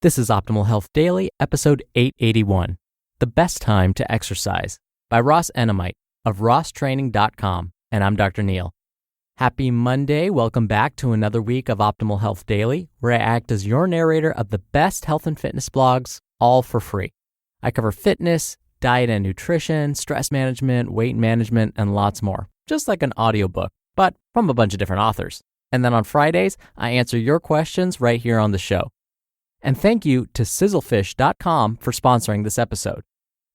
This is Optimal Health Daily, episode 881, The Best Time to Exercise, by Ross Enamait of RossTraining.com, and I'm Dr. Neil. Happy Monday. Welcome back to another week of Optimal Health Daily, where I act as your narrator of the best health and fitness blogs, all for free. I cover fitness, diet and nutrition, stress management, weight management, and lots more, just like an audiobook, but from a bunch of different authors. And then on Fridays, I answer your questions right here on the show. And thank you to sizzlefish.com for sponsoring this episode.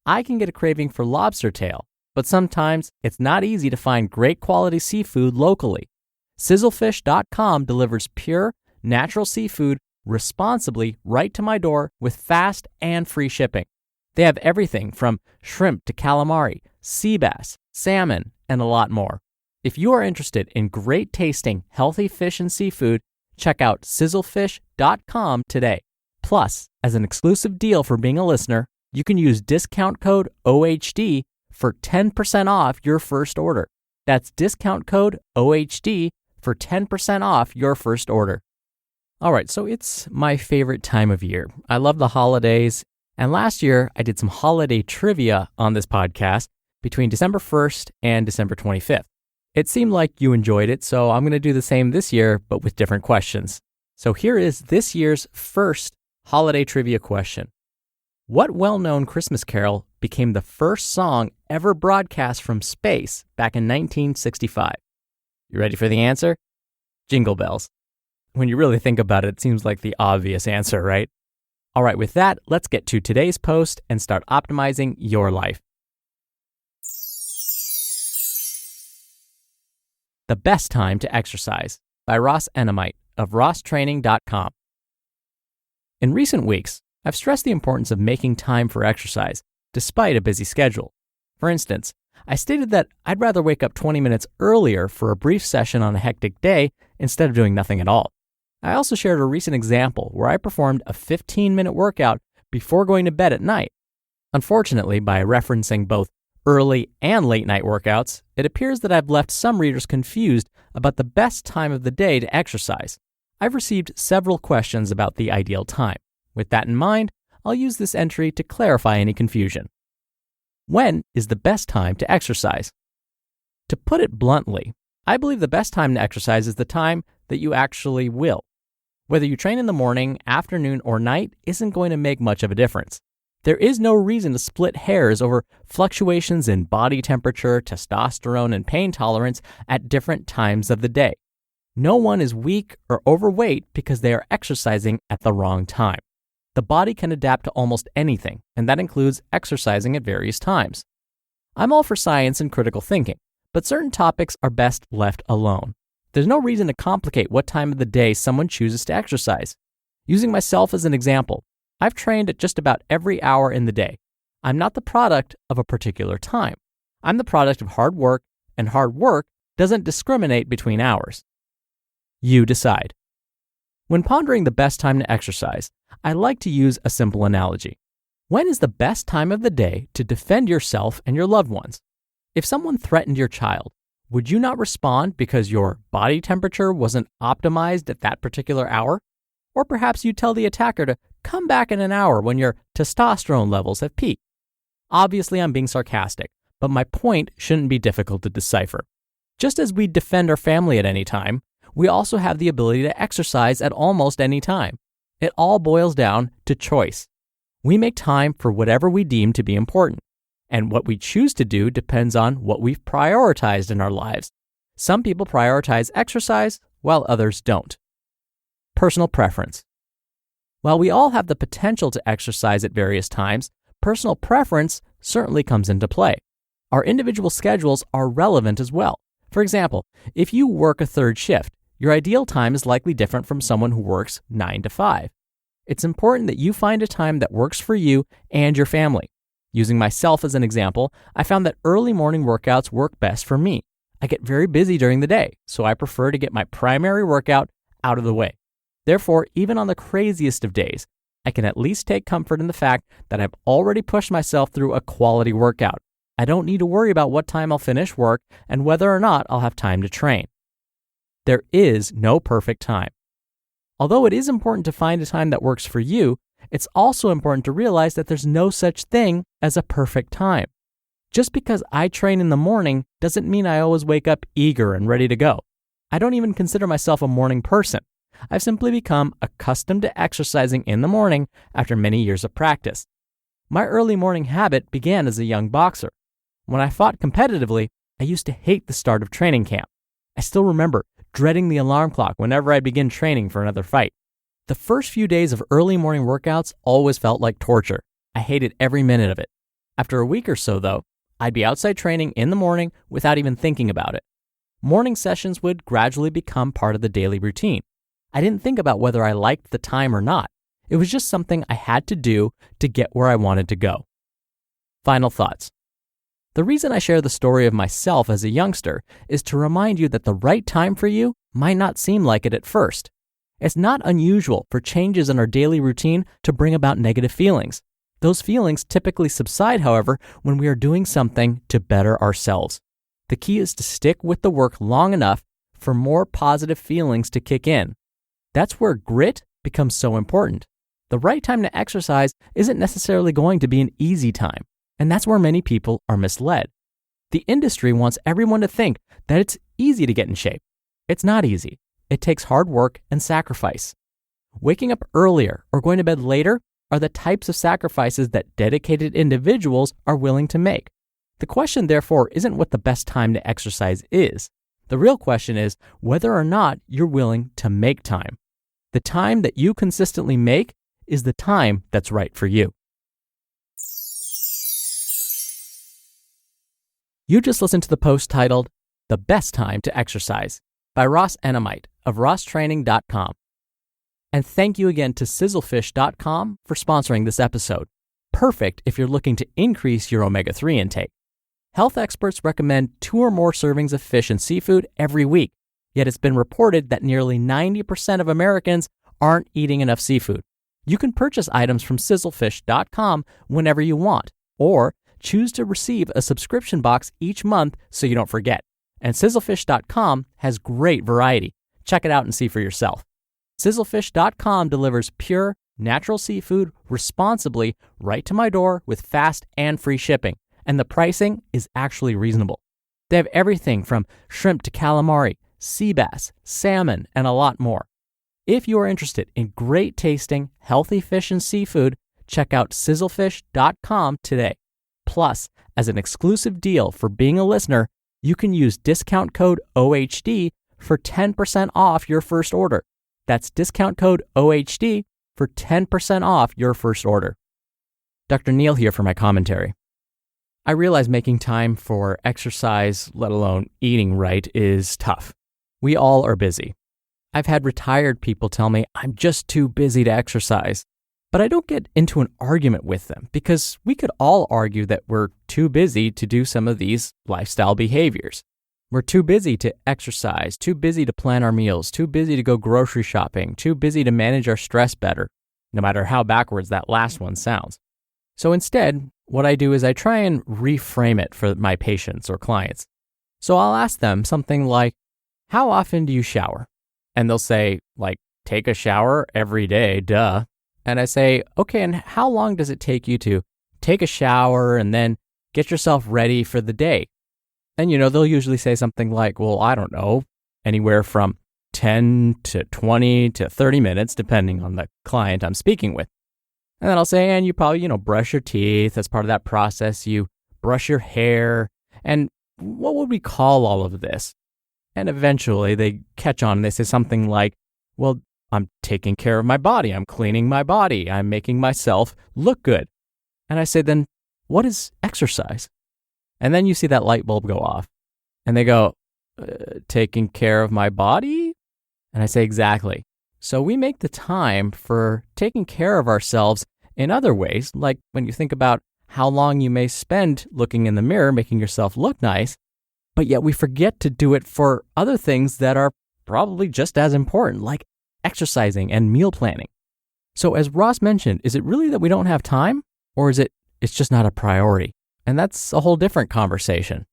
I can get a craving for lobster tail, but sometimes it's not easy to find great quality seafood locally. Sizzlefish.com delivers pure, natural seafood responsibly right to my door with fast and free shipping. They have everything from shrimp to calamari, sea bass, salmon, and a lot more. If you are interested in great tasting, healthy fish and seafood, check out sizzlefish.com today. Plus, as an exclusive deal for being a listener, you can use discount code OHD for 10% off your first order. That's discount code OHD for 10% off your first order. All right, so it's my favorite time of year. I love the holidays, and last year I did some holiday trivia on this podcast between December 1st and December 25th. It seemed like you enjoyed it, so I'm going to do the same this year, but with different questions. So here is this year's first holiday trivia question. What well-known Christmas carol became the first song ever broadcast from space back in 1965? You ready for the answer? Jingle Bells. When you really think about it, it seems like the obvious answer, right? All right, with that, let's get to today's post and start optimizing your life. The Best Time to Exercise, by Ross Enamait of RossTraining.com. In recent weeks, I've stressed the importance of making time for exercise, despite a busy schedule. For instance, I stated that I'd rather wake up 20 minutes earlier for a brief session on a hectic day instead of doing nothing at all. I also shared a recent example where I performed a 15-minute workout before going to bed at night. Unfortunately, by referencing both early and late night workouts, it appears that I've left some readers confused about the best time of the day to exercise. I've received several questions about the ideal time. With that in mind, I'll use this entry to clarify any confusion. When is the best time to exercise? To put it bluntly, I believe the best time to exercise is the time that you actually will. Whether you train in the morning, afternoon, or night isn't going to make much of a difference. There is no reason to split hairs over fluctuations in body temperature, testosterone, and pain tolerance at different times of the day. No one is weak or overweight because they are exercising at the wrong time. The body can adapt to almost anything, and that includes exercising at various times. I'm all for science and critical thinking, but certain topics are best left alone. There's no reason to complicate what time of the day someone chooses to exercise. Using myself as an example, I've trained at just about every hour in the day. I'm not the product of a particular time. I'm the product of hard work, and hard work doesn't discriminate between hours. You decide. When pondering the best time to exercise, I like to use a simple analogy. When is the best time of the day to defend yourself and your loved ones? If someone threatened your child, would you not respond because your body temperature wasn't optimized at that particular hour? Or perhaps you tell the attacker to come back in an hour when your testosterone levels have peaked. Obviously, I'm being sarcastic, but my point shouldn't be difficult to decipher. Just as we defend our family at any time, we also have the ability to exercise at almost any time. It all boils down to choice. We make time for whatever we deem to be important, and what we choose to do depends on what we've prioritized in our lives. Some people prioritize exercise, while others don't. Personal preference. While we all have the potential to exercise at various times, personal preference certainly comes into play. Our individual schedules are relevant as well. For example, if you work a third shift, your ideal time is likely different from someone who works 9 to 5. It's important that you find a time that works for you and your family. Using myself as an example, I found that early morning workouts work best for me. I get very busy during the day, so I prefer to get my primary workout out of the way. Therefore, even on the craziest of days, I can at least take comfort in the fact that I've already pushed myself through a quality workout. I don't need to worry about what time I'll finish work and whether or not I'll have time to train. There is no perfect time. Although it is important to find a time that works for you, it's also important to realize that there's no such thing as a perfect time. Just because I train in the morning doesn't mean I always wake up eager and ready to go. I don't even consider myself a morning person. I've simply become accustomed to exercising in the morning after many years of practice. My early morning habit began as a young boxer. When I fought competitively, I used to hate the start of training camp. I still remember dreading the alarm clock whenever I begin training for another fight. The first few days of early morning workouts always felt like torture. I hated every minute of it. After a week or so, though, I'd be outside training in the morning without even thinking about it. Morning sessions would gradually become part of the daily routine. I didn't think about whether I liked the time or not. It was just something I had to do to get where I wanted to go. Final thoughts. The reason I share the story of myself as a youngster is to remind you that the right time for you might not seem like it at first. It's not unusual for changes in our daily routine to bring about negative feelings. Those feelings typically subside, however, when we are doing something to better ourselves. The key is to stick with the work long enough for more positive feelings to kick in. That's where grit becomes so important. The right time to exercise isn't necessarily going to be an easy time, and that's where many people are misled. The industry wants everyone to think that it's easy to get in shape. It's not easy. It takes hard work and sacrifice. Waking up earlier or going to bed later are the types of sacrifices that dedicated individuals are willing to make. The question, therefore, isn't what the best time to exercise is. The real question is whether or not you're willing to make time. The time that you consistently make is the time that's right for you. You just listened to the post titled, "The Best Time to Exercise" by Ross Enamait of RossTraining.com. And thank you again to Sizzlefish.com for sponsoring this episode. Perfect if you're looking to increase your omega-3 intake. Health experts recommend 2 or more servings of fish and seafood every week, yet it's been reported that nearly 90% of Americans aren't eating enough seafood. You can purchase items from Sizzlefish.com whenever you want, or choose to receive a subscription box each month so you don't forget. And Sizzlefish.com has great variety. Check it out and see for yourself. Sizzlefish.com delivers pure, natural seafood responsibly right to my door with fast and free shipping, and the pricing is actually reasonable. They have everything from shrimp to calamari, sea bass, salmon, and a lot more. If you are interested in great tasting, healthy fish and seafood, check out Sizzlefish.com today. Plus, as an exclusive deal for being a listener, you can use discount code OHD for 10% off your first order. That's discount code OHD for 10% off your first order. Dr. Neil here for my commentary. I realize making time for exercise, let alone eating right, is tough. We all are busy. I've had retired people tell me I'm just too busy to exercise, but I don't get into an argument with them because we could all argue that we're too busy to do some of these lifestyle behaviors. We're too busy to exercise, too busy to plan our meals, too busy to go grocery shopping, too busy to manage our stress better, no matter how backwards that last one sounds. So instead, what I do is I try and reframe it for my patients or clients. So I'll ask them something like, how often do you shower? And they'll say, take a shower every day, duh. And I say, okay, and how long does it take you to take a shower and then get yourself ready for the day? And, they'll usually say something like, well, I don't know, anywhere from 10 to 20 to 30 minutes, depending on the client I'm speaking with. And then I'll say, and you probably, brush your teeth as part of that process. You brush your hair. And what would we call all of this? And eventually they catch on and they say something like, well, I'm taking care of my body. I'm cleaning my body. I'm making myself look good. And I say, then what is exercise? And then you see that light bulb go off. And they go, taking care of my body? And I say, exactly. So we make the time for taking care of ourselves in other ways, like when you think about how long you may spend looking in the mirror, making yourself look nice, but yet we forget to do it for other things that are probably just as important, like exercising and meal planning. So as Ross mentioned, is it really that we don't have time, or is it's just not a priority? And that's a whole different conversation.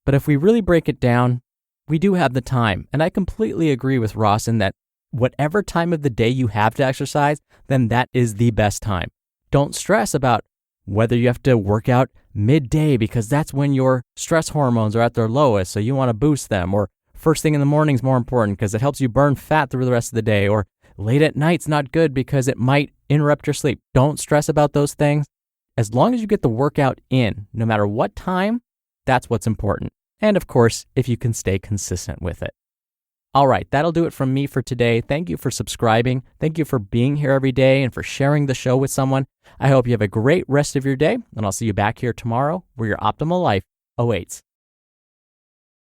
But if we really break it down, we do have the time. And I completely agree with Ross in that whatever time of the day you have to exercise, then that is the best time. Don't stress about whether you have to work out midday because that's when your stress hormones are at their lowest, so you want to boost them, or first thing in the morning is more important because it helps you burn fat through the rest of the day, or late at night's not good because it might interrupt your sleep. Don't stress about those things. As long as you get the workout in, no matter what time, that's what's important. And of course, if you can stay consistent with it. All right, that'll do it from me for today. Thank you for subscribing. Thank you for being here every day and for sharing the show with someone. I hope you have a great rest of your day, and I'll see you back here tomorrow where your optimal life awaits.